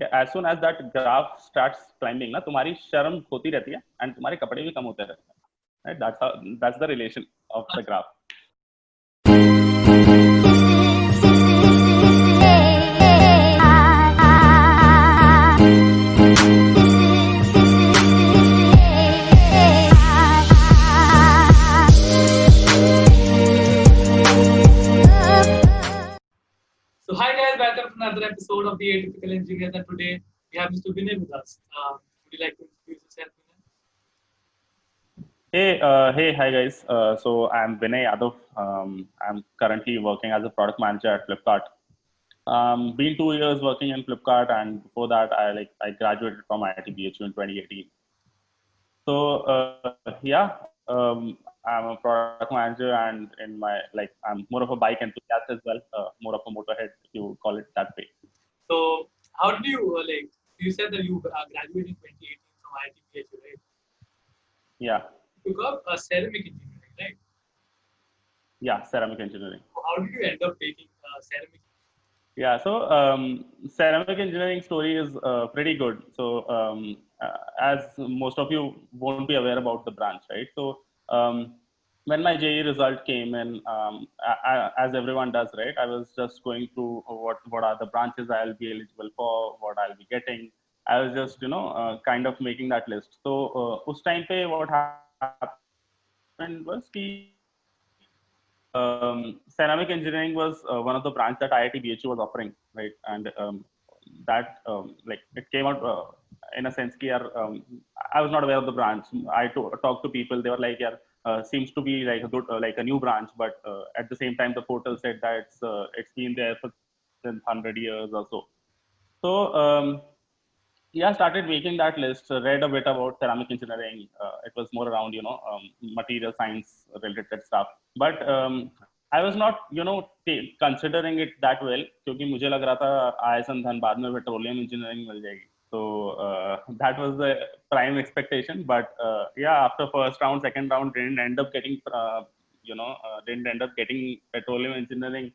as soon as that graph starts climbing ना, तुम्हारी शर्म होती रहती है and तुम्हारे कपड़े भी कम होते रहते हैं, right? That's the relation of the graph. So hi guys, welcome to another episode of the Atypical Engineers, and today we have Mr. Vinay with us. Would you like to introduce yourself, Vinay? Hey, hi guys. So I'm Vinay Yadav. I'm currently working as a product manager at Flipkart. Been 2 years working in Flipkart, and before that, I graduated from IIT BHU in 2018. So yeah, I'm a product manager, and I'm more of a bike enthusiast as well, more of a motorhead if you call it that way. So how did you You said that you graduated in 2018 from IIT BHU, right? Yeah. You got ceramic engineering, right? Yeah, ceramic engineering. So how did you end up taking ceramic? Yeah, so ceramic engineering story is pretty good. So as most of you won't be aware about the branch, right? So when my JEE result came in, as everyone does, right? I was just going through what are the branches I'll be eligible for, what I'll be getting. I was just kind of making that list. So us time pe what happened was ceramic engineering was one of the branch that IIT BHU was offering, right? And that like it came out in a sense clear. I was not aware of the branch. I talked to people. They were like, yeah, seems to be like a good, like a new branch, but at the same time, the portal said that it's been there for 100 years or so. So yeah, started making that list. Read a bit about ceramic engineering. It was more around material science related stuff. But I was not considering it that well क्योंकि मुझे लग रहा था IISN Dhanbad में petroleum engineering मिल जाएगी. So that was the prime expectation. But yeah, after first round, second round, didn't end up getting petroleum engineering.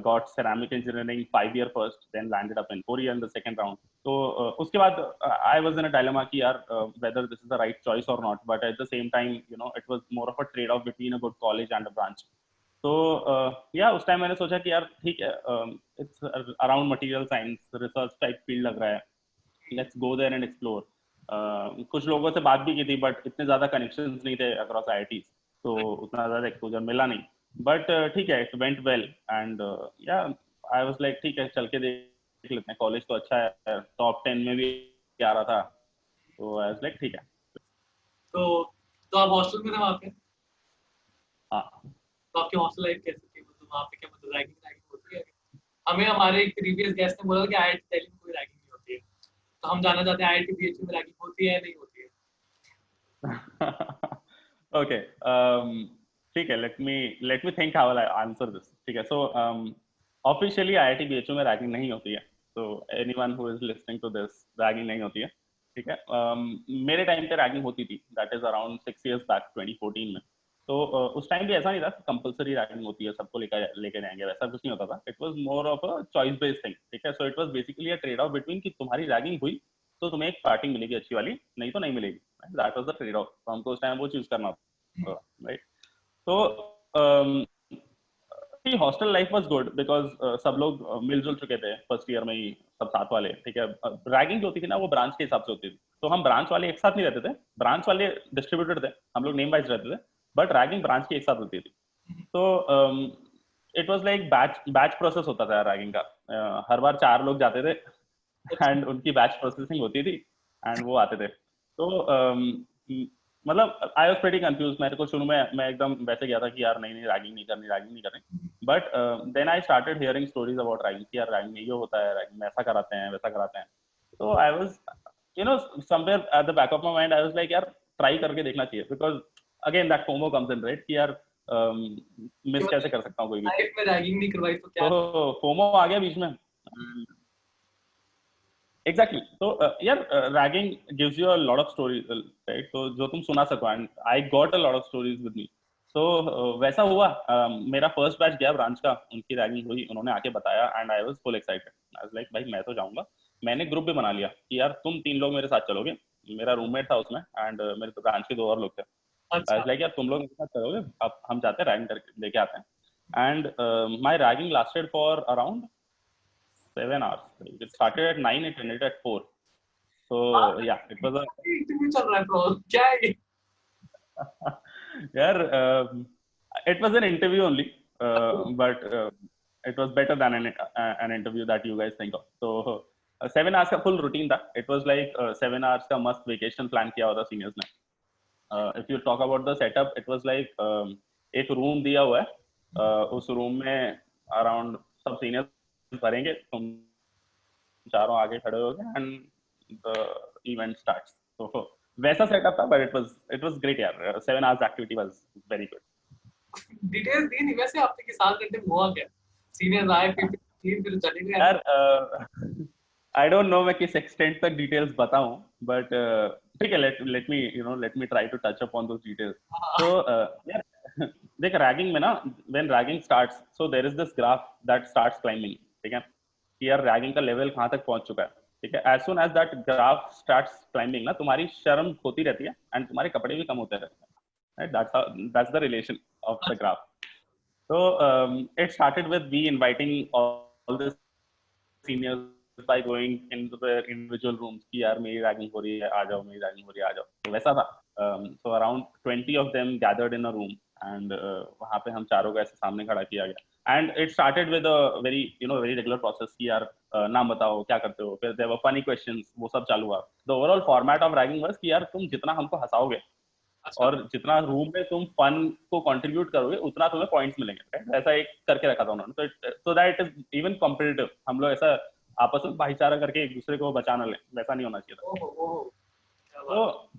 Got ceramic engineering 5 year first, then landed up in 4 year in the second round. So उसके बाद I was in a dilemma कि यार whether this is the right choice or not. But at the same time, it was more of a trade-off between a good college and a branch. So yeah, उस time मैंने सोचा कि यार ठीक है, it's around material science, research type field लग रहा है. Let's go there and explore. कुछ लोगों से बात भी की थी, but इतने ज़्यादा connections नहीं थे across IITs, तो उतना ज़्यादा exposure मिला नहीं. But ठीक है, it went well, and yeah, I was like ठीक है, चल के देख लेते हैं. कॉलेज तो अच्छा है, टॉप 10 में भी आ रहा था, तो आई वाज लाइक ठीक है. तो आप हॉस्टल में थे वहाँ पे? हाँ. तो आपकी हॉस्टल लाइफ कैसी थी? मतलब वहाँ पे क्या मतलब रैगिंग होती है? हमें हमारे एक प्रीवियस गेस्ट ने बोला कि IIT दिल्ली में कोई रैगिंग नहीं होती है, तो हम जानना चाहते हैं IIT BHU में रैगिंग होती है या नहीं होती है? Okay. ठीक है, let me think how I'll answer this. ठीक है, so officially IIT BHU में रैगिंग नहीं होती है. So anyone who is listening to this, ragging नहीं होती है. ठीक है, मेरे टाइम पे रैगिंग होती थी. That is around 6 years back, 2014 में. तो उस टाइम भी ऐसा नहीं था कि कंपलसरी रैगिंग होती है, सबको लेके जाएंगे, वैसा कुछ नहीं होता था. It was more of a choice based thing. ठीक है, so it was basically a trade off between कि तुम्हारी रैगिंग हुई तो तुम्हें एक पार्टी मिलेगी अच्छी वाली, नहीं तो नहीं मिलेगी. That was the trade off. तो हमको उस टाइम वो चूज करना था, राइट. तो hostel life was good because सब लोग मिलजुल चुके थे फर्स्ट ईयर में ही, सब साथ वाले. ठीक है, रैगिंग जो होती थी ना वो ब्रांच के हिसाब से होती थी. तो हम ब्रांच वाले एक साथ नहीं रहते थे, ब्रांच वाले डिस्ट्रीब्यूटेड थे, हम लोग नेम वाइज रहते थे, बट रैगिंग ब्रांच की एक साथ होती थी. तो it was like batch process होता था रैगिंग का. हर बार 4 लोग जाते थे एंड उनकी बैच प्रोसेसिंग होती थी एंड वो आते थे. तो मतलब आई वाज प्रीटी कंफ्यूज. मेरे को शुरू में मैं एकदम वैसे गया था कि यार नहीं रैगिंग नहीं करनी. But then I started hearing stories about ragging कि यार रैगिंग में ये होता है, रैगिंग में ऐसा कराते हैं, वैसा कराते हैं. तो I was somewhere at the back of my mind I was like यार ट्राई करके देखना चाहिए, because again that FOMO comes in, right, कि यार मिस कैसे कर सकता हूँ कोई भी. लाइफ में रैगिंग नहीं करवाई तो क्या? तो फोमो आ गया बीच में. एग्जैक्टली. तो यार ragging gives you a lot of stories, right, तो जो तुम सुना सको. And I got a lot of stories with me. तो वैसा हुआ. मेरा फर्स्ट बैच गया ब्रांच का, उनकी रैगिंग हुई, उन्होंने आके बताया and I was full excited. I was like भाई मैं तो जाऊंगा. मैंने ग्रुप भी बना लिया कि यार तुम 3 लोग मेरे साथ चलोगे, मेरा रूममेट था उसमें एंड मेरे ब्रांच के 2 और लोग थे। अच्छा। लाइक यार तुम लोग मेरे साथ चलोगे, अब हम जाते हैं रैगिंग करके लेके आते हैं। And my ragging lasted for around 7 hours. It started at 9, it ended at 4. So yeah, it was a interview चल रहा है ब्रो, क्या है ये? yeah, it was an interview only, but it was better than an interview that you guys think of. So 7 hours का full routine था. It was like 7 hours का must vacation plan किया हुआ था seniors ने. If you talk about the setup, it was like एक room दिया हुआ है, उस room में around सब seniors भरेंगे, तुम चारों आगे खड़े हो गए एंड द इवेंट स्टार्ट्स। तो वैसा सेटअप था, बट इट वाज ग्रेट यार। 7 hours activity was very good. Details दी नहीं वैसे आपने कि 7 घंटे में हुआ क्या? सीनियर्स आए फिर चले गए? यार आई डोंट नो मैं किस एक्सटेंट तक डिटेल्स बताऊं, बट ठीक है, let me try to touch upon those details. तो यार देख, रैगिंग में ना, when ragging starts, so there is this graph that starts climbing, ठीक है, कि यार रैगिंग का लेवल कहां तक पहुंच चुका है, ठीक है। As soon as that graph starts climbing ना, तुम्हारी शर्म होती रहती है एंड तुम्हारे कपड़े भी कम होते रहते हैं, right? That's the relation of the graph. So it started with me inviting all the seniors by going into the individual rooms कि यार मेरी रैगिंग हो रही है, आ जाओ, मेरी रैगिंग हो रही है, आ जाओ। तो वैसा था। So around 20 of them gathered in a room and वहाँ पे हम चारों को ऐसे सामने खड़ा किया गया। And it started with a very regular process कि यार नाम बताओ, क्या करते हो, फिर there were funny questions, वो सब चालू हुआ। The overall format of ragging was कि यार तुम जितना हमको हंसाओगे अच्छा। और जितना रूम में तुम फन को कंट्रीब्यूट करोगे, उतना तुम्हें पॉइंट्स मिलेंगे, राइट? ऐसा एक करके रखा था उन्होंने। तो दैट इज इवन कॉम्पिटिटिव, हम लोग ऐसा आपस में भाईचारा करके एक दूसरे को बचा ना लें, वैसा नहीं होना चाहिए था। ओहो ओहो, क्या बात। तो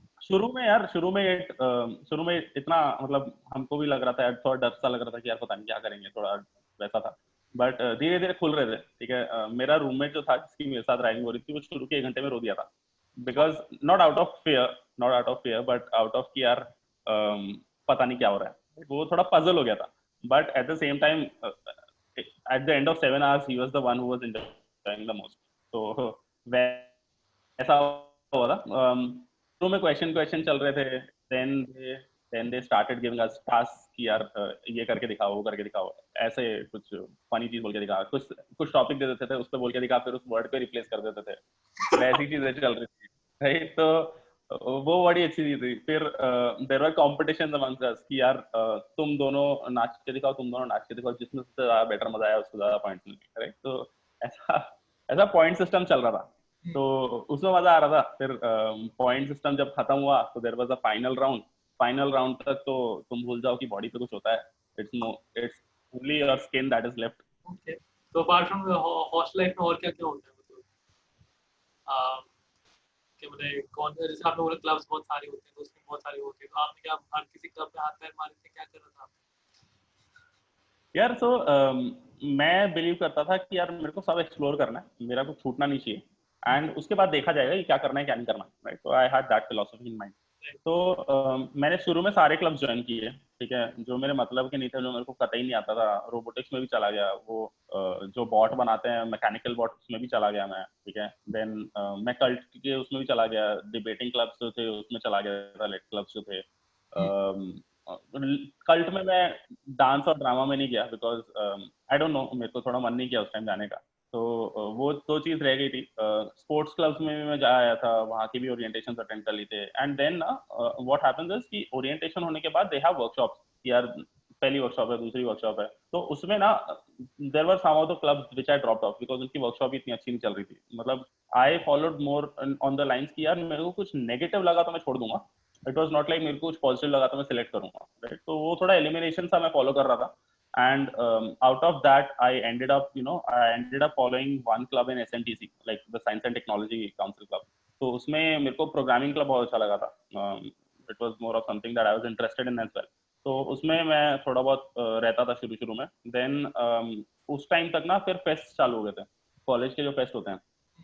शुरू में इतना मतलब हमको भी लग रहा था यार, थोड़ा डर सा लग रहा था कि यार पता नहीं क्या करेंगे, थोड़ा वैसा था। बट धीरे धीरे खुल रहे थे, ठीक है। मेरा रूममेट जो था जिसकी मेरे साथ रैगिंग हो रही थी, वो शुरू के 1 घंटे में रो दिया था, because not out of fear but out of कि यार पता नहीं क्या हो रहा है, वो थोड़ा पजल हो गया था। But at the same time eight the end of 7 hours he was the one who was enjoying the most. तो वैसा हुआ था। शुरू में क्वेश्चन चल रहे थे, then they started giving us task कि यार ये करके दिखाओ, वो करके दिखाओ, ऐसे कुछ फनी चीज बोल के दिखा, कुछ टॉपिक दे देते थे, उस पर बोल के दिखा, फिर उस वर्ड पे रिप्लेस कर देते थे, वैसी चीजें चल रही थी, राइट? तो वो बड़ी अच्छी चीज थी। फिर there were competition amongst us कि यार तुम दोनों नाच के दिखाओ, तुम दोनों नाच के दिखाओ, जिसमें सबसे ज्यादा बेटर मजा आया उसको ज्यादा पॉइंट मिलेंगे, राइट? तो ऐसा ऐसा पॉइंट सिस्टम चल रहा था, तो उसमें मजा आ रहा था। फिर पॉइंट सिस्टम जब खत्म हुआ तो there was a final round तक तो तुम भूल जाओ कि बॉडी पे कुछ होता है, it's only your skin that is left. Okay, तो अपार्ट फ्रॉम हॉस्टल लाइफ में और क्या क्या होता है, मतलब कि मतलब कौन, जैसे आपने बोला क्लब्स बहुत सारे होते हैं, दोस्त बहुत सारे होते हैं, तो आपने क्या हर किसी क्लब में हाथ पैर मारे थे, क्या कर रहा था? यार मैं बिलीव करता था कि यार मेरे को सब एक्सप्लोर करना है, मेरा को छूटना नहीं चाहिए, एंड उसके बाद देखा जाएगा कि क्या करना है क्या नहीं करना, राइट? तो I had that philosophy in mind. तो मैंने शुरू में सारे क्लब ज्वाइन किए, ठीक है, जो मेरे मतलब के नहीं थे, जो मेरे को कतई नहीं आता था। रोबोटिक्स में भी चला गया, वो जो बॉट बनाते हैं मैकेनिकल बॉट, उसमें भी चला गया मैं, ठीक है। देन मैं कल्ट के उसमें भी चला गया, डिबेटिंग क्लब्स जो थे उसमें चला गया था, लेट क्लब्स जो थे। कल्ट में मैं डांस और ड्रामा में नहीं गया, बिकॉज आई डोंट नो, मेरे को थोड़ा मन नहीं किया उस टाइम जाने का। तो वो दो चीज रह गई थी। स्पोर्ट्स क्लब्स में भी मैं जा आया था, वहाँ की भी ओरिएंटेशन अटेंड कर ली थे। एंड देन ना व्हाट हैपेंस इज कि ओरिएंटेशन होने के बाद दे हैव वर्कशॉप्स, यार पहली वर्कशॉप है, दूसरी वर्कशॉप है, तो उसमें ना there were some of the clubs which I dropped off because उनकी वर्कशॉप इतनी अच्छी नहीं चल रही थी। मतलब I followed more on the lines कि यार मेरे को कुछ नेगेटिव लगा तो मैं छोड़ दूंगा, इट वाज नॉट लाइक मेरे को कुछ पॉजिटिव लगा तो मैं सिलेक्ट करूंगा, राइट? तो वो थोड़ा एलिमिनेशन सा मैं फॉलो कर रहा था। And out of that I ended up following one club in SNTC, like the Science and Technology Council Club. तो उसमें मेरे को प्रोग्रामिंग क्लब बहुत अच्छा लगा था। It was more of something that I was interested in as well. तो उसमें मैं थोड़ा बहुत रहता था शुरू में। Then उस टाइम तक ना फिर फेस्ट चालू हो गए थे, कॉलेज के जो फेस्ट होते हैं,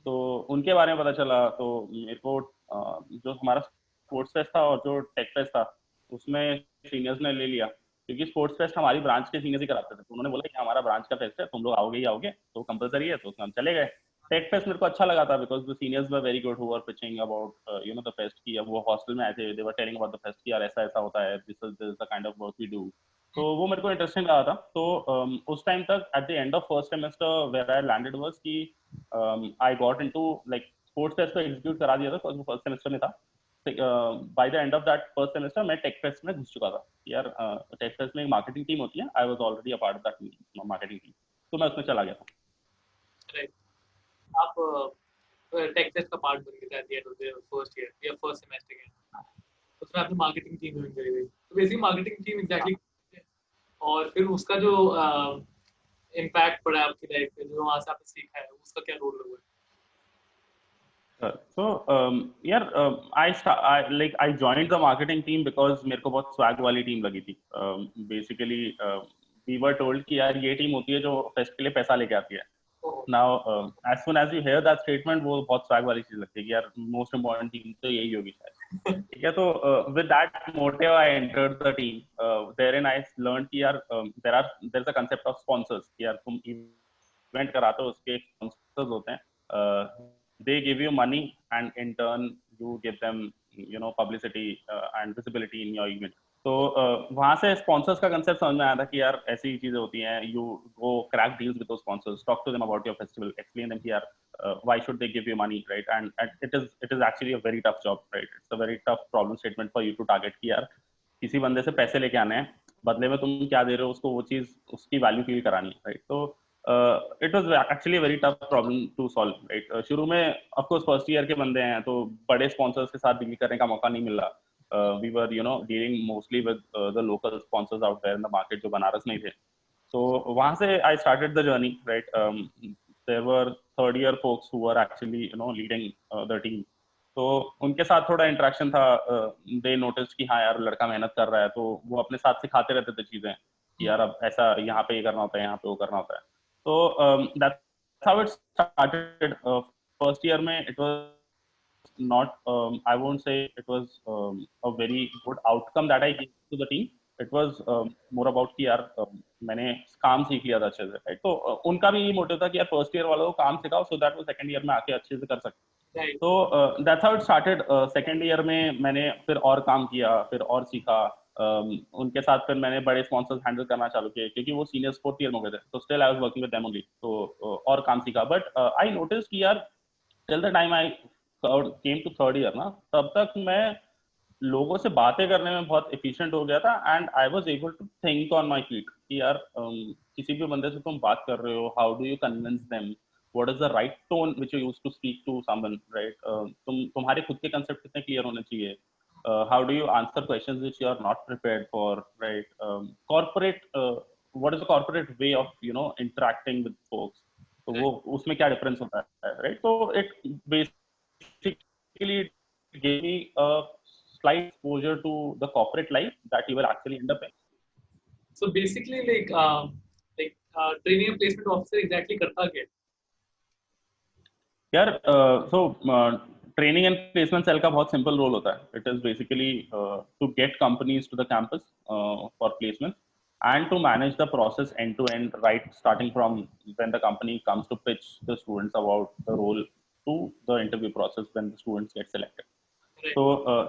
तो उनके बारे में पता चला। तो मेरे को जो हमारा स्पोर्ट्स फेस्ट था और जो टेक फेस्ट था, उसमें सीनियर्स ने ले लिया, क्योंकि स्पोर्ट्स फेस्ट हमारी ब्रांच के सीनियर्स ही कराते थे। तो उन्होंने बोला कि हमारा ब्रांच का फेस्ट है, तुम लोग आओगे ही आओगे, तो कंपलसरी है, तो उसमें हम चले गए। टेक फेस्ट मेरे को अच्छा लगा था because the seniors were very good who were pitching about you know the fest की, अब वो हॉस्टल में आए थे, they were telling about the fest की यार ऐसा ऐसा होता है, this is the kind of work we do. तो वो मेरे को इंटरेस्टिंग लगा था। तो उस टाइम तक at the end of first semester where I landed was कि I got into like sports fest को एग्जीक्यूट करा दिया था तो फर्स्ट सेमेस्टर में था। By the end of that first semester मैं टेक फेस्ट में घुस चुका था यार। टेक फेस्ट में एक मार्केटिंग टीम होती है, I was already a part of that marketing team, तो मैं उसमें चला गया था। राइट, आप टेक फेस्ट का पार्ट बन गए थे eight the end of the first year या फर्स्ट सेमेस्टर के, उसमें आपने मार्केटिंग टीम ज्वाइन करी थी। तो बेसिकली मार्केटिंग टीम एग्जैक्टली, और फिर उसका जो इम्पैक्ट पड़ा आपकी लाइफ पे, जो वहाँ से आपने सीखा है, उसका क्या रोल हुआ है? So यार I joined the marketing team because मेरे को बहुत swag वाली टीम लगी थी। Basically we were told कि यार ये टीम होती है जो फेस्ट के लिए पैसा लेके आती है। Now as soon as you hear that statement वो बहुत swag वाली चीज लगती है कि यार most important टीम तो यही होगी शायद। ठीक है, तो with that motive I entered the team. Therein I learned कि यार there's a concept of sponsors कि यार तुम इवेंट कराते हो उसके sponsors होते हैं। They give you money and in turn you give them you know publicity and visibility in your event. तो वहां से स्पॉन्सर्स का कंसेप्ट समझ में आया था कि यार ऐसी चीजें होती हैं, you go crack deals with those sponsors, talk to them about your festival, explain them कि यार why should they give you money, right? And it is actually a very tough job, right? It's a very tough problem statement for you to target कि यार किसी बंदे से पैसे लेके आने हैं, बदले में तुम क्या दे रहे हो उसको, वो चीज उसकी वैल्यू फील करानी है, राइट? तो it was actually very tough problem to solve, right? शुरू में ऑफ कोर्स फर्स्ट ईयर के बंदे हैं तो बड़े स्पॉन्सर्स के साथ डील करने का मौका नहीं मिल रहा। We were you know dealing mostly with the local sponsors out there in the market जो बनारस में ही थे। So वहाँ से I started the journey, right? There were third year folks who were actually you know leading the team. तो उनके साथ थोड़ा interaction था। दे नोटिस कि हाँ यार लड़का मेहनत कर रहा है, तो वो अपने साथ सिखाते रहते थे चीजें कि यार अब ऐसा यहाँ पे ये करना होता है, यहाँ पे वो करना होता है। तो that's how it started. First year में it was not I won't say it was a very good outcome that I gave to the team. It was more about कि यार मैंने काम सीख लिया था अच्छे से, right? तो उनका भी ये मोटिव था कि यार फर्स्ट ईयर वालों को काम सिखाओ सो दैट वो सेकंड ईयर में आके अच्छे से कर सकते। राइट, तो that's how it started. Second year में मैंने फिर और काम किया, फिर और सीखा। उनके साथ फिर मैंने बड़े स्पॉन्सर्स हैंडल करना चालू किए क्योंकि वो सीनियर्स फोर्थ ईयर में हो गए थे, तो still I was working with them only. तो और काम सीखा, बट आई नोटिस कि यार till the time I came to third year ना, तब तक मैं लोगों से बातें करने में बहुत एफिशिएंट हो गया था and I was able to think on my feet कि यार किसी भी बंदे से तुम बात कर रहे हो, how do you convince them, what is the right tone which you use to speak to someone, right? तुम्हारे खुद के कंसेप्ट कितने क्लियर होने चाहिए, how do you answer questions which you are not prepared for, right? Corporate what is the corporate way of you know interacting with folks, तो वो उसमें क्या डिफरेंस होता है, राइट? तो it basically gave me a slight exposure to the corporate life that you will actually end up in. so basically like training and placement officer exactly करता क्या है? यार so training and placement cell का बहुत simple role होता है। It is basically to get companies to the campus for placement and to manage the process end to end, right, starting from when the company comes to pitch the students about the role to the interview process when the students get selected. Right. So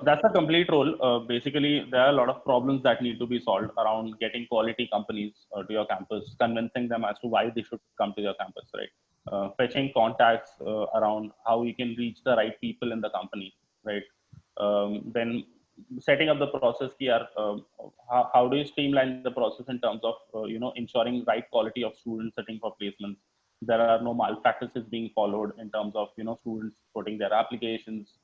that's a complete role. Basically, there are a lot of problems that need to be solved around getting quality companies to your campus, convincing them as to why they should come to your campus, right? Fetching contacts around how you can reach the right people in the company, right? Then setting up the process here. How do you streamline the process in terms of you know ensuring right quality of students sitting for placements? There are no malpractices being followed in terms of you know students putting their applications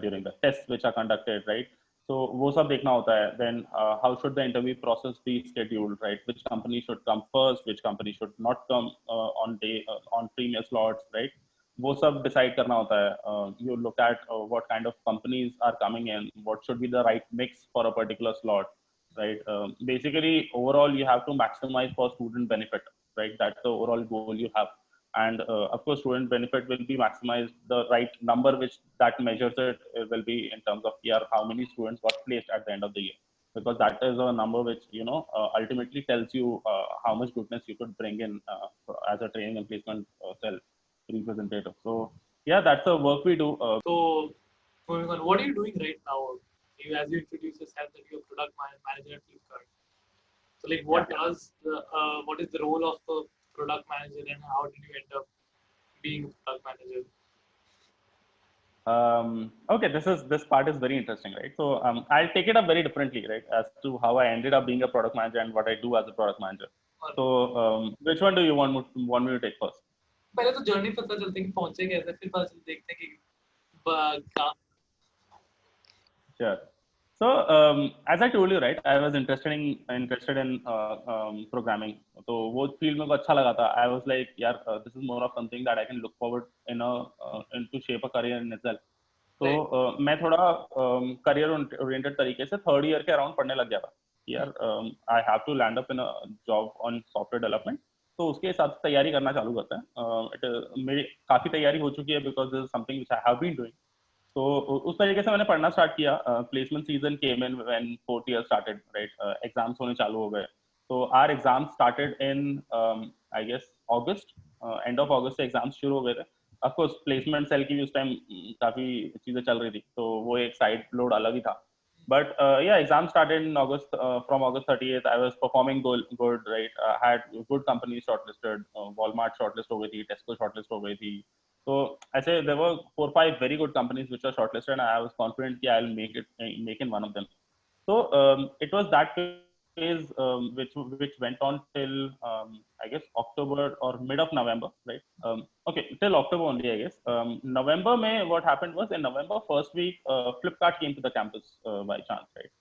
during the tests which are conducted, right? So वो सब देखना होता है. Then how should the interview process be scheduled, right? Which company should come first, which company should not come on premier slots, right? वो सब decide करना होता है. You look at what kind of companies are coming in, what should be the right mix for a particular slot, right? Basically, overall, you have to maximize for student benefit, right? That's the overall goal you have. And of course student benefit will be maximized. The right number which that measures it will be in terms of year how many students got placed at the end of the year, because that is a number which you know ultimately tells you how much goodness you could bring in as a training and placement cell. representative. So yeah, that's the work we do. So moving on, what are you doing right now? As you introduce yourself that you're product manager at Flipkart. So like what is the role of a product manager and how did you end up being a product manager? Okay, this part is very interesting, right? So I'll take it up very differently, right, as to how I ended up being a product manager and what I do as a product manager. So which one do you want me to take first? पहले तो journey पता चलते हैं कि पहुंचे कैसे, फिर पता चलते देखते हैं कि काम. Sure. So as I told you, right, I was interested in programming. So वो field में अच्छा लगा था. I was like, यार, this is more of something that I can look forward to shape a career in itself. तो मैं थोड़ा career oriented तरीके से third year के around पढ़ने लग गया था. यार, I have to land up in a job on software development. तो उसके हिसाब से तैयारी करना चालू करते हैं. मेरी काफी तैयारी हो चुकी है because this is something which I have been doing. तो उस तरीके से मैंने पढ़ना स्टार्ट किया. Placement season came in when fourth year started, right. Exams होने चालू हो गए. तो our exam started in I guess August. End of August से एग्जाम्स शुरू हो गए थे. ऑफ कोर्स प्लेसमेंट सेल की भी उस टाइम काफी चीजें चल रही थी, तो वो एक साइड लोड अलग ही था. But yeah, exam started in August. From August 30th, I was performing good, right? Had good companies shortlisted. Walmart shortlist हो गई थी, Tesco shortlist हो गई थी. So I say there were 4-5 very good companies which were shortlisted, and I was confident that I'll make in one of them. So it was that phase which went on till I guess October or mid of November, right? Okay, till October only, I guess. November May, what happened was in November first week, Flipkart came to the campus by chance, right?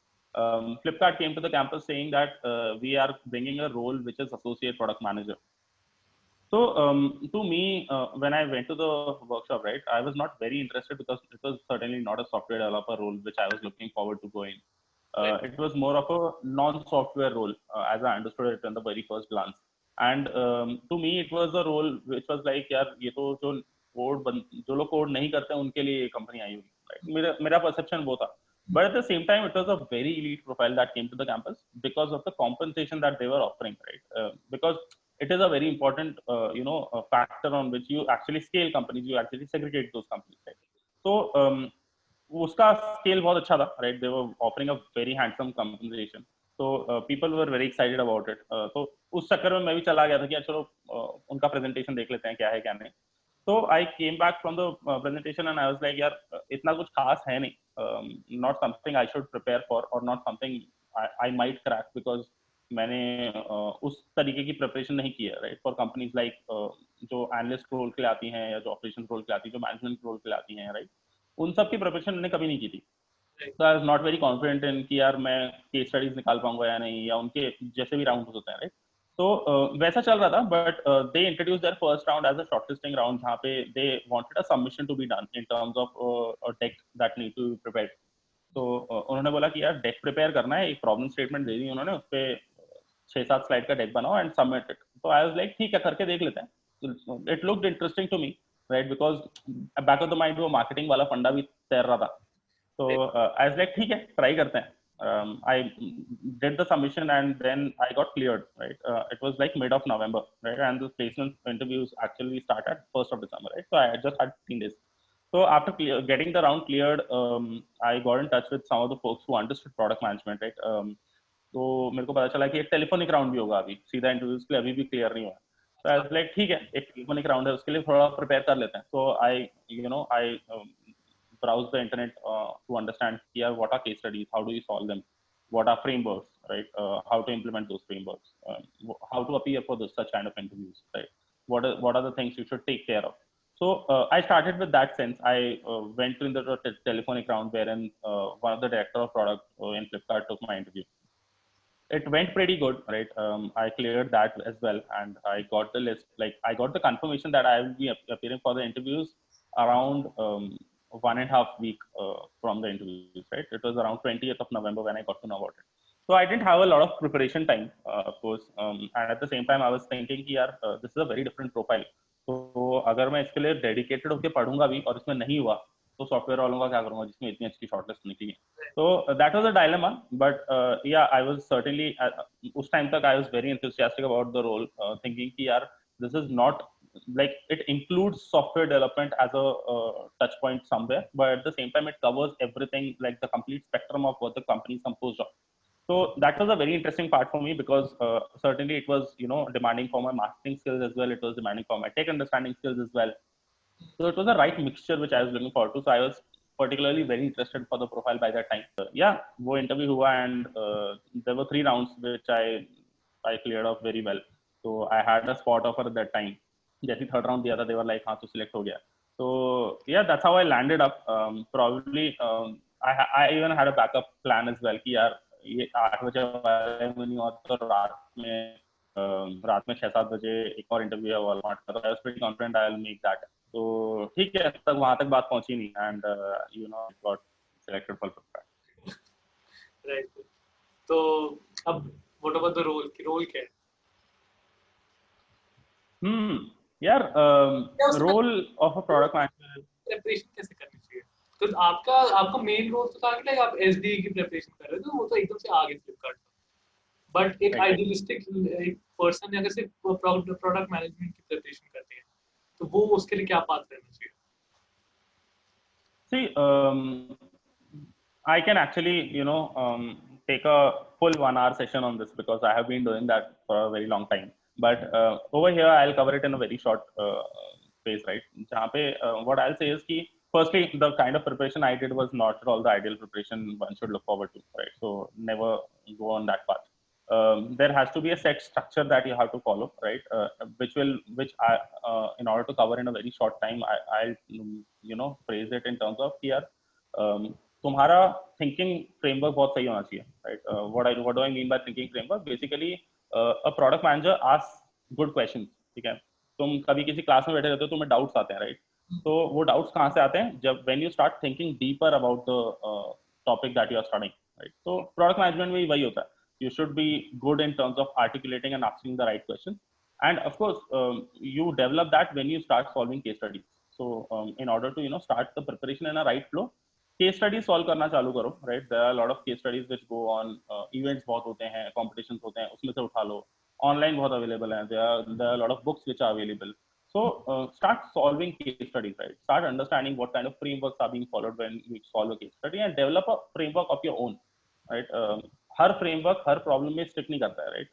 Flipkart came to the campus saying that we are bringing a role which is associate product manager. So to me, when I went to the workshop, right, I was not very interested because it was certainly not a software developer role which I was looking forward to going. It was more of a non-software role, as I understood it in the very first glance. And to me, it was a role which was like, यार ये तो जो लोग code नहीं करते उनके लिए ये कंपनी आई हुई, right? मेरा perception वो था. But at the same time, it was a very elite profile that came to the campus because of the compensation that they were offering, right? Because it is a very important factor on which you actually scale companies, you actually segregate those companies, right? So उसका scale बहुत अच्छा था, right? They were offering a very handsome compensation. So people were very excited about it. तो उस चक्कर में मैं भी चला गया था कि चलो उनका presentation देख लेते हैं क्या है क्या नहीं. So I came back from the presentation and I was like, यार इतना कुछ खास है नहीं. Not something I should prepare for or not something I might crack because मैंने उस तरीके की प्रिपरेशन नहीं की है, राइट, फॉर कंपनीज लाइक जो एनालिस्ट रोल के लिए आती हैं या जो ऑपरेशन रोल के लिए आती है, जो मैनेजमेंट रोल के लिए आती हैं, राइट. उन सब की प्रिपरेशन मैंने कभी नहीं की थी. So I was not very confident in कि यार मैं केस स्टडीज निकाल पाऊंगा या नहीं, या उनके जैसे भी राउंड होते हैं, राइट. तो वैसा चल रहा था. But they introduce their first round as a shortlisting round जहाँ पे they wanted a submission to be done in terms of a tech that need to be prepared. तो उन्होंने बोला कि यार डेक प्रिपेयर करना है, एक प्रॉब्लम स्टेटमेंट दे दी उन्होंने, उस पर 6-7 स्लाइड का डेक बनाओ एंड सबमिट इट. तो आई वाज लाइक ठीक है, करके देख लेते हैं. It looked interesting to me, right, because back of the mind वो मार्केटिंग वाला फंडा भी तैर रहा था. तो आई वाज लाइक ठीक है, ट्राई करते हैं. I did the submission and then I got cleared, right? It was like mid of November, right? And the placement interviews actually start at 1st of December, right? So I just had 15 days. So after getting the round cleared, I got in touch with some of the folks who understood product management, right? तो मेरे को पता चला कि एक telephonic round भी होगा अभी, सीधा इंटरव्यूज के लिए अभी भी क्लियर नहीं हुआ. तो आई वाज लाइक ठीक है, एक टेलीफोनिक राउंड है, उसके लिए थोड़ा प्रिपेयर कर लेते हैं. सो आई browse the internet to understand here what are case studies, how do you solve them, what are frameworks, right? How to implement those frameworks, how to appear for such kind of interviews, right? What are the things you should take care of? So I started with that sense. I went to the telephonic round wherein one of the director of product in Flipkart took my interview. It went pretty good, right? I cleared that as well, and I got the list. Like I got the confirmation that I will be appearing for the interviews around 1.5 week from the interviews, right? It was around 20th of November when I got to know about it. So I didn't have a lot of preparation time, of course, and at the same time I was thinking कि यार this is a very different profile. तो अगर मैं इसके लिए dedicated होकर पढ़ूंगा भी और इसमें नहीं हुआ तो सॉफ्टवेयर वालों का क्या करूंगा जिसमें इतनी अच्छी शॉर्टलिस्ट निकली है. So that was a dilemma, but yeah, I was certainly उस टाइम तक I was very enthusiastic about the role, thinking कि यार this is not like it includes software development as a touch point somewhere, but at the same time it covers everything, like the complete spectrum of what the company is composed of. So that was a very interesting part for me, because certainly it was, you know, demanding for my marketing skills as well, it was demanding for my tech understanding skills as well. So it was the right mixture which I was looking forward to. So I was particularly very interested for the profile by that time. Yeah, वो interview हुआ, and there were 3 rounds which I cleared off very well. So I had a spot offer at that time. जैसे third round दिया था, they were like, हाँ, तो select हो गया. So yeah, that's how I landed up. Probably I even had a backup plan as well कि यार ये 8 बजे वाले में नहीं, और तो रात में 6-7 बजे एक और इंटरव्यू है वॉलमार्ट का, तो I was pretty confident I will make that. तो ठीक है, तक वहां तक बात पहुंची नहीं, and you know got selected for profile. Right. तो अब व्हाट अबाउट द रोल क्या है? यार role of a product manager, preparation कैसे करनी चाहिए? तो आपका मेन रोल तो था कि लाइक आप एसडी की प्रिपरेशन कर रहे थे, वो तो एकदम से आगे फ्लिपकार्ट. बट एक आइडियलिस्टिक पर्सन अगर सिर्फ प्रोडक्ट मैनेजमेंट की प्रिपरेशन करते हैं, तो वो उसके लिए क्या पाथ रहना चाहिए? See, I can actually, you know, take a full 1 hour session on this, because I have been doing that for a very long time. But over here, I'll cover it in a very short space, right? जहाँ पे what I'll say is कि firstly, the kind of preparation I did was not at all the ideal preparation one should look forward to, right? So never go on that path. There has to be a set structure that you have to follow, right? Which I, in order to cover in a very short time, I'll you know phrase it in terms of here. तुम्हारा thinking framework बहुत सही होना चाहिए, right? What do I mean by thinking framework? Basically a product manager ask good questions, ठीक है? तुम कभी किसी क्लास में बैठे रहते हो, तुम्हें डाउट्स आते हैं, राइट? तो वो डाउट्स कहाँ से आते हैं? जब when you start thinking deeper about the topic that you are studying, right? तो प्रोडक्ट मैनेजमेंट में भी वही होता है. You should be good in terms of articulating and asking the right questions. And of course, you develop that when you start solving case studies. So in order to, you know, start the preparation in a right flow, case studies solve करना चालू करो, right? There are a lot of case studies which go on, events बहुत होते हैं, competitions होते हैं, उसमें से उठा लो. Online बहुत available है. There are a lot of books which are available. So start solving case studies, right? Start understanding what kind of frameworks are being followed when you solve a case study, and develop a framework of your own, right? Her framework her problem में stick नहीं करता है, right?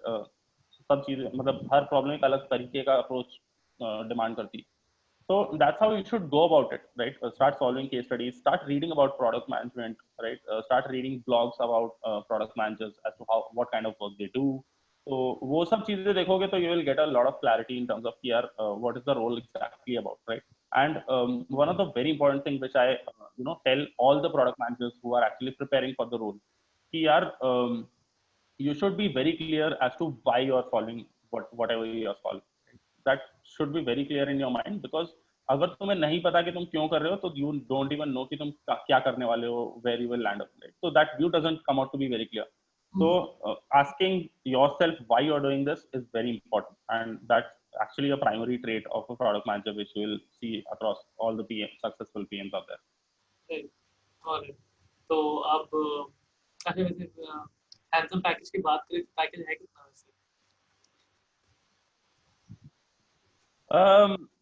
सब चीजें, मतलब हर problem एक अलग तरीके का अप्रोच डिमांड करती है. So that's how you should go about it, right? Start solving case studies, start reading about product management, right? Start reading blogs about product managers as to what kind of work they do. So वो सब चीजें देखोगे तो you will get a lot of clarity in terms of here what is the role exactly about, right? And one of the very important things which I tell all the product managers who are actually preparing for the role, कि यार you should be very clear as to why you are solving whatever you are solving. That should be very clear in your mind, because अगर तुम्हें नहीं पता कि तुम क्यों कर रहे हो, तो you don't even know कि तुम क्या करने वाले हो, where you will land up, right? So that view doesn't come out to be very clear. So asking yourself why you are doing this is very important, and that's actually a primary trait of a product manager which you will see across all the successful PMs out there. Right. तो अब अच्छा, वैसे handsome package की बात करें तो package है कितना वैसे?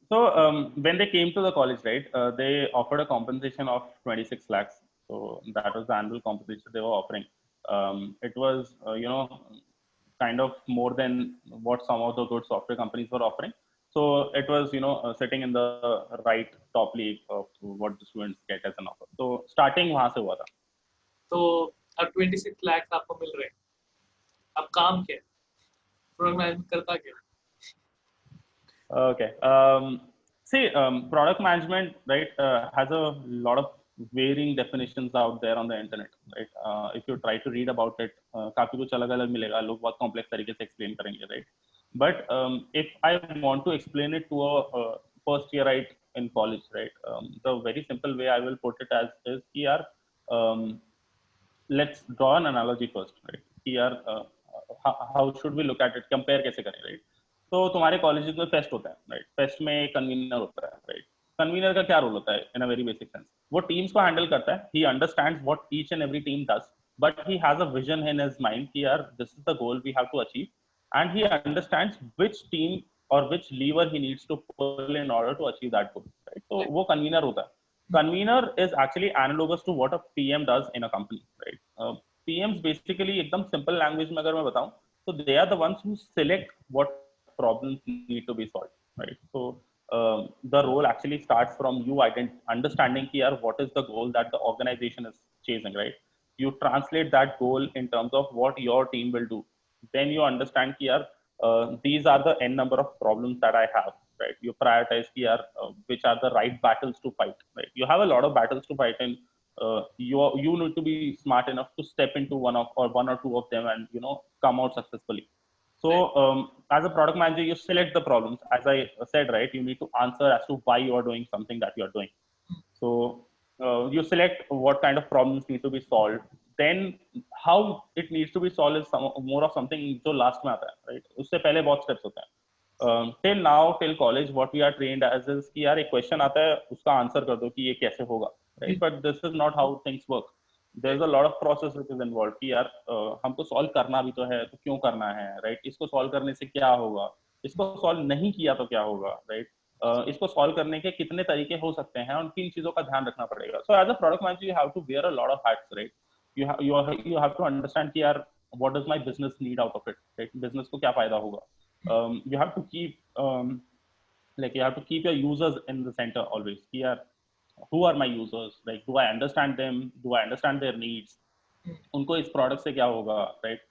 So when they came to the college, right, they offered a compensation of 26 lakhs. So that was the annual compensation they were offering. It was, kind of more than what some of the good software companies were offering. So it was, sitting in the right top league of what the students get as an offer. So starting वहाँ से हुआ था. तो अब 26 लाख आपको मिल रहे हैं. अब काम क्या है? प्रोडक्ट मैनेजमेंट करता क्या है? Okay. See, product management, right, has a lot of varying definitions out there on the internet, right? If you try to read about it, काफी कुछ अलग-अलग मिलेगा, लोग बहुत complex तरीके से explain करेंगे, right? But if I want to explain it to a first yearite in college, right, the very simple way I will put it as is कि यार, let's draw an analogy first, right? कि यार, how should we look at it? Compare कैसे करें, right? तो तुम्हारे colleges में fest होता है, राइट? फेस्ट में एक कन्वीनर होता है, राइट? कन्वीनर का क्या रोल होता है in a very basic sense? वो टीम्स को हैंडल करता है. He understands what each and every team does, but he has a vision in his mind कि यार this is the goal we have to achieve, and he understands which team or which lever he needs to pull in order to achieve that goal, right? So वो convener होता है. Convener is actually analogous to what a PM does in a company, right? PMs basically एकदम simple language में अगर मैं बताऊं, so they are the ones who select what problems need to be solved, right? So the role actually starts from you understanding here what is the goal that the organization is chasing, right? You translate that goal in terms of what your team will do. Then you understand here these are the n number of problems that I have, right? You prioritize here which are the right battles to fight, right? You have a lot of battles to fight, and you need to be smart enough to step into one or two of them and come out successfully. So as a product manager, you select the problems. As I said, right, you need to answer as to why you are doing something that you are doing. So you select what kind of problems need to be solved. Then how it needs to be solved is more of something जो last में आता है, right? उससे पहले बहुत steps होते हैं. Till now, till college, what we are trained as is कि यार एक question आता है, उसका answer कर दो कि ये कैसे होगा, right? But this is not how things work. There's a lot of process which is involved कि यार हमको solve करना भी तो है, तो क्यों करना है, right? इसको solve करने से क्या होगा, इसको solve नहीं किया तो क्या होगा, right? इसको solve करने के कितने तरीके हो सकते हैं, उन किन चीजों का ध्यान रखना पड़ेगा. So as a product manager, you have to wear a lot of hats, right? You have to understand कि यार what does my business need out of it, right? Business को क्या फायदा होगा. You have to keep you have to keep your users in the center always. कि यार who are my users, like do I understand them, do I understand their needs, उनको इस product से क्या होगा, राइट?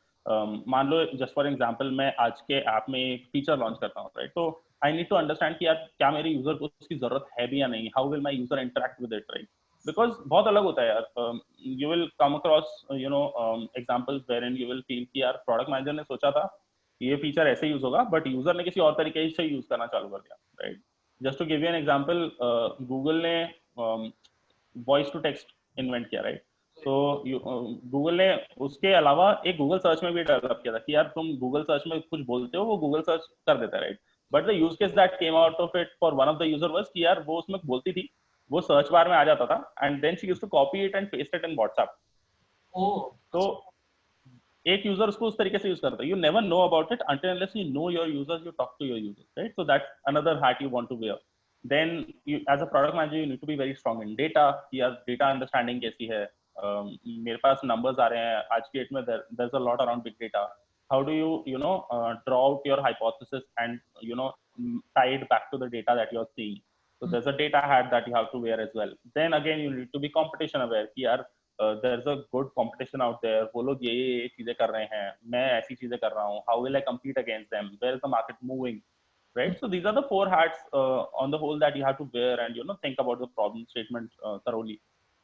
मान लो जस्ट फॉर एग्जांपल मैं आज के ऐप में एक फीचर लॉन्च करता हूँ, राइट? तो आई नीड टू अंडरस्टैंड कि यार क्या मेरे यूजर को उसकी जरूरत है भी या नहीं, how will my user interact with it, right? Because बहुत अलग होता है यार. You will come across examples wherein you will feel कि यार प्रोडक्ट मैनेजर ने सोचा था ये फीचर ऐसे यूज होगा, बट यूजर ने किसी और तरीके से यूज करना चालू कर दिया, right? Just to give you an example, Google ने वॉइस टू टेक्स्ट इन्वेंट किया, राइट? तो गूगल ने उसके अलावा एक गूगल सर्च में भी डेवलप किया था कि यार तुम गूगल सर्च में कुछ बोलते हो, वो गूगल सर्च कर देता है, right? But the use case that came out of it for one of the user was कि यार वो उसमें बोलती थी, वो सर्च बार में आ जाता था, and then she used to copy it and paste it in WhatsApp. तो एक यूजर उसको उस तरीके से यूज करता है. You never know about it until unless you know your users, you talk to your users, right? So that's another hat you want to wear. Then you, as a product manager, you need to be very strong in data. यार data understanding कैसी है, मेरे पास numbers आ रहे हैं आज की date में, there's a lot around big data. How do you draw out your hypothesis and tie it back to the data that you're seeing? So there's a data hat that you have to wear as well. Then again, you need to be competition aware कि यार there's a good competition out there. वो लोग ये चीजें कर रहे हैं, मैं ऐसी चीजें कर रहा हूँ. How will I compete against them? Where is the market moving? Right? So these are the four hats on the whole that you have to wear and think about the problem statement thoroughly.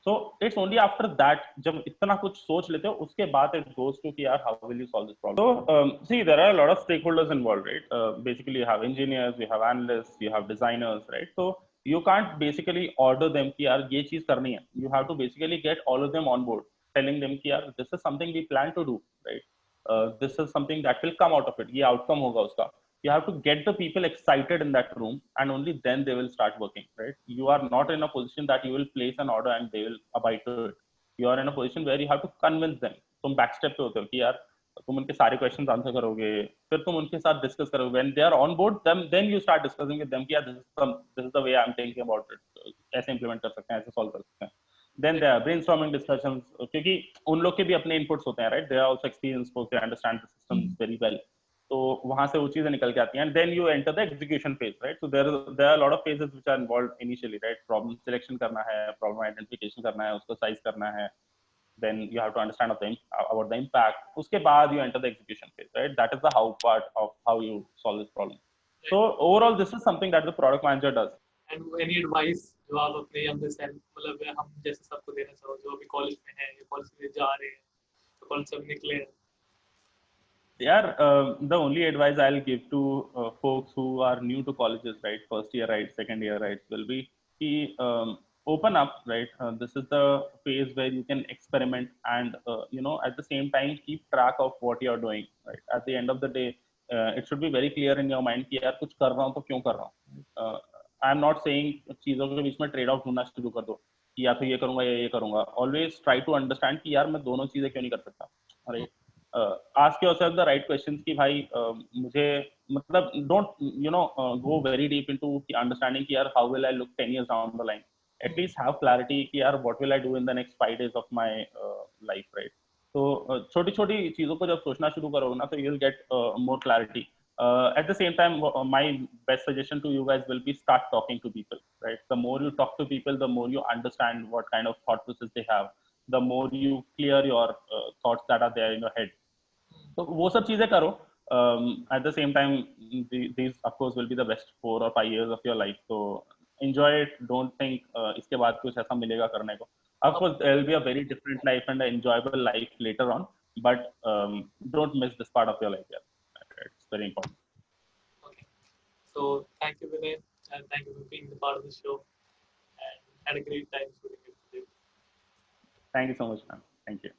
So it's only after that, जब इतना कुछ सोच लेते हो, उसके बाद it goes to कि यार how will you solve this problem? So see, there are a lot of stakeholders involved, right? Basically you have engineers, you have analysts, you have designers, right? So you can't basically order them कि यार ये चीज करनी है. You have to basically get all of them on board, telling them कि यार this is something we plan to do, right? This is something that will come out of it. ये outcome होगा उसका. You have to get the people excited in that room, and only then they will start working, right? You are not in a position that you will place an order and they will abide to it. You are in a position where you have to convince them. तुम back step पे होते हो कि यार तुम उनके सारे questions answer करोगे, फिर तुम उनके साथ डिस्कस करोगे. When they are on board, then you start discussing with them कि यार this is the way I'm thinking about it. ऐसे implement कर सकते हैं, ऐसे solve कर सकते हैं. Then there are brainstorming discussions, क्योंकि उन लोग के भी अपने inputs होते हैं, right? They are also experienced folks, they understand the systems very well. तो वहां से वो चीजें निकल के आती हैं. And then you enter the execution phase, right? So there are a lot of phases which are involved initially, right? Problem selection करना है, problem identification करना है, उसको size करना है. Then you have to understand about the impact. उसके बाद you enter the execution phase, right? That is the how part of how you solve this problem. So overall, this is something that the product manager does. And any advice जो आप अपने younger self, मतलब हम जैसे सबको देना चाहो, जो अभी कॉलेज में है या कॉलेज में जा रहे हैं, तो कॉलेज से निकले हैं. Yeah, the only advice I'll give to folks who are new to colleges, right, first year, right, second year, right, will be open up, right? This is the phase where you can experiment and at the same time keep track of what you're doing, right? At the end of the day, it should be very clear in your mind कि यार कुछ कर रहा हूँ तो क्यों कर रहा हूँ. I'm not saying चीजों के बीच में ट्रेड ऑफ ढूंढना शुरू कर दो कि या तो ये करूंगा या ये करूंगा. Always try to understand कि यार मैं दोनों चीजें क्यों नहीं कर सकता, right? Ask yourself the right questions कि भाई मुझे मतलब don't go very deep into the understanding कि यार how will I look 10 years down the line. At least have clarity कि यार what will I do in the next 5 days of my life, right? तो छोटी छोटी चीजों को जब सोचना शुरू करोगे ना, तो you'll get more clarity. At the same time, my best suggestion to you guys will be start talking to people, right? The more you talk to people, the more you understand what kind of thought process they have, the more you clear your thoughts that are there in your head. तो वो सब चीजें करो. At the same time, these of course will be the best 4 or 5 years of your life. So enjoy it. Don't think इसके बाद कुछ ऐसा मिलेगा करने को. Of course, there will be a very different life and an enjoyable life later on, but don't miss this part of your life. Yeah, it's very important. Okay. So thank you, Vinay, and thank you for being the part of the show, and had a great time shooting it with you. Thank you so much, man. Thank you.